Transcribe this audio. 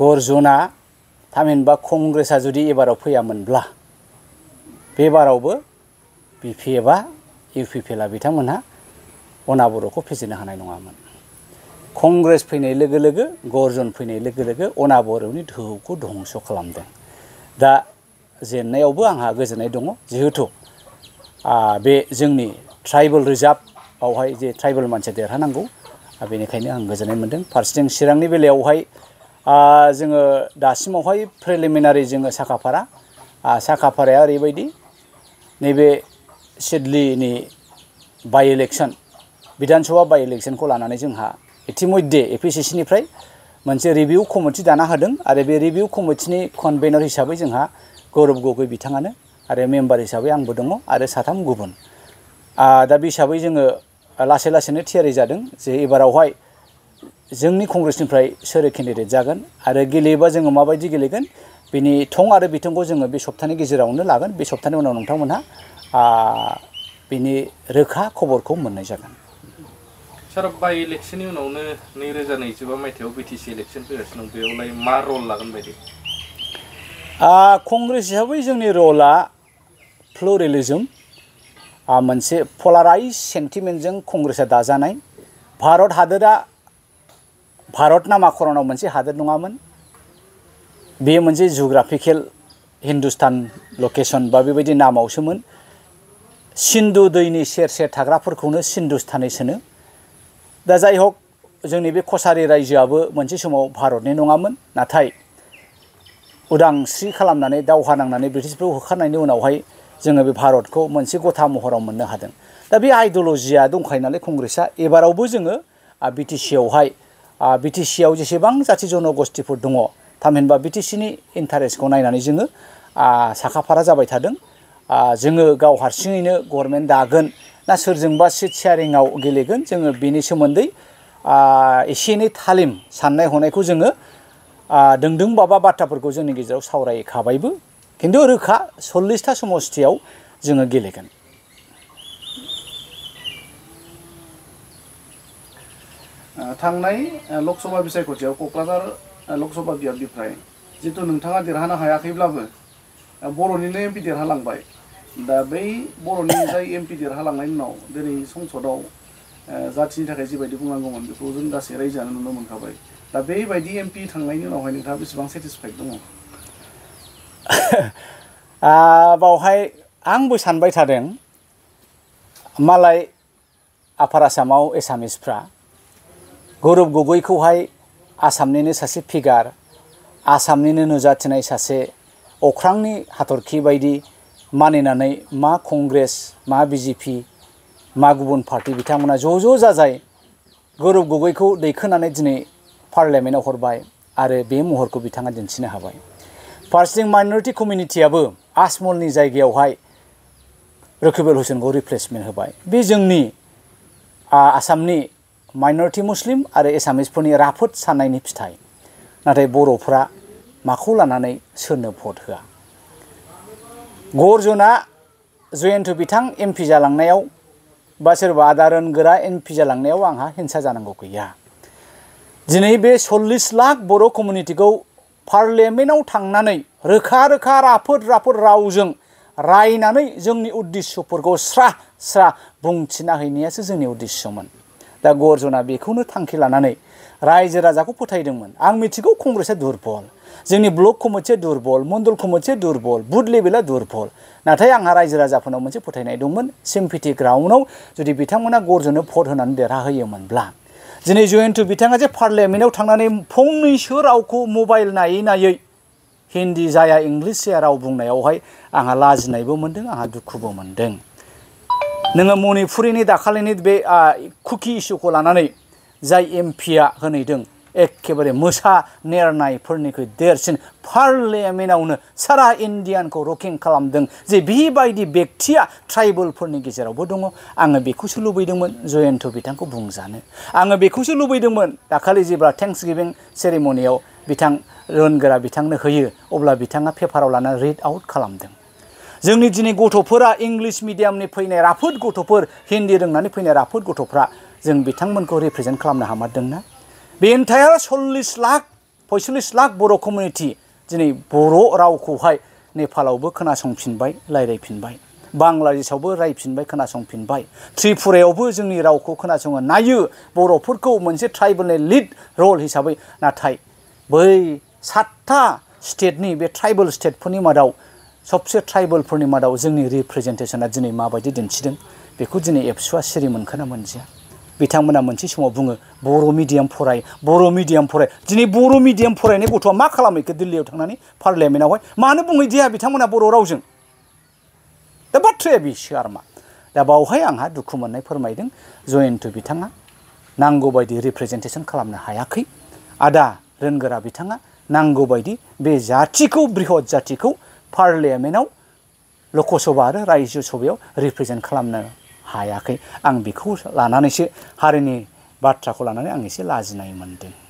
गर्जना थामहिनबा कंग्रेसा जुदि एबाराव फैयामोनब्ला बे बारावबो बिपिएफ आ इउपिपिएल आ बिथांमोनहा अनाबर'खौ फेजेननो हानाय नङामोन। कंग्रेस फैनाय लोगो लोगो गर्जन फैनाय लोगो लोगो अनाबर'नि दोहौखौ धंस खालामदों। दा जेननायावबो आंहा गोजोननाय दङ जिहेतु बे जोंनि ट्राइबेल रिजार्भआवहाय जे ट्राइबेल मानसिया देरहानांगौ बेनिखायनो आं गोजोननाय मोनदों। फारसेथिं चिरांनि बेलायावहाय जोङो दासिमावहाय प्रिलिमिनारि जोङो साखाफाराया ओरैबायदि नैबे सिडलीनि बाइ इलेक्शन विधानसभा बाइ इलेक्शनखौ लानानै जोंहा इतिमध्ये एपिसिसि निफ्राय मोनसे रिभिउ कमिटि दाना होदों आरो बे रिभिउ कमिटिनि कनभेनर हिसाबै जोंहा गौरब गगৈ बिथाङानो आरो मेम्बार हिसाबै आंबो दङ आरो 3 गुबुन। दा बे हिसाबै जोङो लासै लासैनो थियारि जादों जे एबारावहाय जोंनि कंग्रेसनिफ्राय सोर केन्डिडेट जागोन आरो गेलेयोबा जोङो माबायदि गेलेगोन बेनि थं आरो बिथंखौ जोङो बे सप्तानि गेजेरावनो लागोन। बे सप्तानि उनाव नोंथांमोनहा बिनि रोखा खबरखौ मोननाय जागोन। सार बाइ इलेक्शननि उनावनो 2025 मायथाइयाव बिटिसि इलेक्शन फैगासिनो दं, बेयावलाय मा रल लागोन बायदि? कंग्रेस हिसाबै जोंनि रला प्लुरेलिजम, मोनसे पलाराइज सेन्टिमेन्टजों कंग्रेसा दाजानाय। भारत हादोरा भारत नामाकरणाव मोनसे हादोर नङामोन, बेयो मोनसे जिअग्राफिकेल हिन्दुस्तान लकेसन बा बेबायदि नामावसोमोन। सिन्धु दैनि सेर सेर थाग्राफोरखौनो सिन्धुस्तानिसोनो। दा जाय हक जोंनि बे कसारि रायजोआबो मोनसे समाव भारतनि नङामोन, नाथाय उदांस्रि खालामनानै दावहा नांनानै ब्रिटिशफोरखौ होखारनायनि उनावहाय जोङो बे भारतखौ मोनसे गथा महराव मोननो हादों। दा बे आइडिय'लजिया दंखायो नालाय कंग्रेसा एबारावबो जोङो बिटिसिआव जेसेबां जाथि जनगोष्ठीफोर दङ थामहिनबा बिटिसिनि इन्टारेस्टखौ नायनानै जोङो साखाफारा जाबाय थादों। जोङो गाव हारसिङैनो गभर्नमेन्ट दागोन ना सोरजोंबा सिट शेयारिंआव गेलेगोन जोङो बेनि सोमोन्दै एसे एनै थालिम साननाय हनायखौ जोङो दोंदों बाबा बाथ्राफोरखौ जोंनि गेजेराव सावरायखाबायबो, खिन्थु रोखा 40टा समष्टियाव जोङो गेलेगोन। थांनाय लकसभा बिसायख'थियाव क'क्राझार लकसभा बियाबनिफ्राय जितु नोंथाङा देरहानो हायाखैब्लाबो बर'निनो एमपि देरहालांबाय। दा बै बर'नि जाय एमपि देरहालांनायनि उनाव दिनै संसदआव जाथिनि थाखाय जिबायदि बुंनांगौमोन बेखौ जों गासै रायजोआनो नुनो मोनखाबाय। दा बेबायदि एमपि थांनायनि उनावहाय नोंथाङा बेसेबां सेटिसफाइड दङ? बावहाय आंबो सानबाय थादों, मालाय आफार आसामाव एसामिसफ्रा गौरब गगैखौहाय आसामनिनो सासे फिगार, आसामनिनो नुजाथिनाय सासे अख्रांनि हाथरखि बायदि मानिनानै मा कंग्रेस मा बिजेपि मा गुबुन पार्टी बिथांमोना ज' जाजाय गौरब गगैखौ दैखोनानै दिनै पार्लियामेन्टआव हरबाय आरो बे महरखौ बिथाङा दिन्थिनो हाबाय। फारसेथिं माइनरिटि कमिउनिटियाबो आजमलनि जायगायावहाय रकिबुल हुसैनखौ रिप्लेसमेन्ट होबाय। बे जोंनि आसामनि माइनरिटि मुस्लिम आरो एसामिसफोरनि राफोद साननायनि फिथाइ। नाथाय बर'फ्रा माखौ लानानै सोरनो भट होआ? गर्जना जयन्त बिथां एमपि जालांनायाव बा सोरबा आदारन गोरा एमपि जालांनायाव आंहा हिंसा जानांगौ गैया। दिनै बे 40 लाख बर' कमिउनिटिखौ पार्लियामेन्टआव थांनानै रोखा रोखा राफोद रावजों रायनानै जोंनि उद्देश्यफोरखौ स्रा बुंथिना हैनायासो जोंनि उद्देश्यमोन। दा गर्जना बेखौनो थांखि लानानै रायजो राजाखौ फोथायदोंमोन। आं मिथिगौ कंग्रेसआ दुरबल, जोंनि ब्लक कमिटिया दुरबल, मण्डल कमिटिया दुरबल, बुथ लेभेला दुरबल। नाथाय आंहा रायजो राजाफोरनाव मोनसे फोथायनाय दंमोन, सिम्पेथि ग्राउन्डआव जुदि बिथांमोना गर्जनो भट होनानै देरहाहोयोमोनब्ला दिनै जयन्त बिथाङा जे पार्लियामेन्टआव थांनानै फंनैसो रावखौ मबाइल नायै हिन्दी जाया इंलिस जाया राव बुंनायावहाय आंहा लाजिनायबो मोनदों, आंहा दुखुबो मोनदों। नोङो मणिपुरिनि दाखालिनि बे कुकि इस्युखौ लानानै जाय एमपिआ होनैदों एखेबारे मोसा नेरनायफोरनिख्रुइ देरसिन पार्लियामेन्टआवनो सारा इन्डियानखौ रकिं खालामदों जे बेबायदि बेक्तिया ट्राइबेलफोरनि गेजेरावबो दङ। आङो बेखौसो लुबैदोंमोन जयन्त बिथांखौ बुंजानो। आङो बेखौसो लुबैदोंमोन दाखालि जेब्ला थेंक्सगिभिं सेरेमनियाव बिथां रोनगोरा बिथांनो होयो अब्ला बिथाङा पेपाराव लानानै रिड आउट खालामदों। जोंनि दिनै गथ'फोरा इंलिश मिडियामनि फैनाय राफोद गथ'फोर, हिन्दी रोंनानै फैनाय राफोद गथ'फ्रा जों बिथांमोनखौ रिप्रेजेन्ट खालामनो हामारदोंना? बे एन्टायार 40 लाख 45 लाख बर' कमिउनिटि दिनै बर' रावखौहाय नेपालावबो खोनासंफिनबाय रायज्लायफिनबाय बांलादेशआवबो रायफिनबाय खोनासंफिनबाय त्रिपुरायावबो जोंनि रावखौ खोनासङो नायो बर'फोरखौ मोनसे ट्राइबेलनि लिड रल हिसाबै नाथाय बै 7था स्टेटनि बे ट्राइबेल स्टेटफोरनि मादाव सबसे ट्राइबेलफोरनि मादाव जोंनि रिप्रेजेन्टेसना दिनै माबायदि दिन्थिदों बेखौ दिनै एबसुआ सिरि मोनखोना मोनदिया बिथांमोना मोनसे समाव बुङो बर' मिडियाम फराय दिनै बर' मिडियाम फरायनाय गथ'आ मा खालामहैखो दिल्लीयाव थांनानै पार्लियामेन्टआवहाय मानो बुंहैदिया बिथांमोना बर' रावजों दा बाथ्राया बिसो आरमा दा बावहाय आंहा दुखु मोननाय फोरमायदों जयन्त बिथाङा नांगौबायदि रिप्रेजेन्टेसन खालामनो हायाखै आदा रोनगोरा बिथाङा नांगौबायदि बे जाथिखौ बृहत जाथिखौ पार्लियामेन्टआव लकसभा आरो रायजो सभायाव रिप्रेजेन्ट खालामनो हायाखै आं बेखौ लानानैसो हारिनि बाथ्राखौ लानानै आं एसे लाजिनाय मोनदों।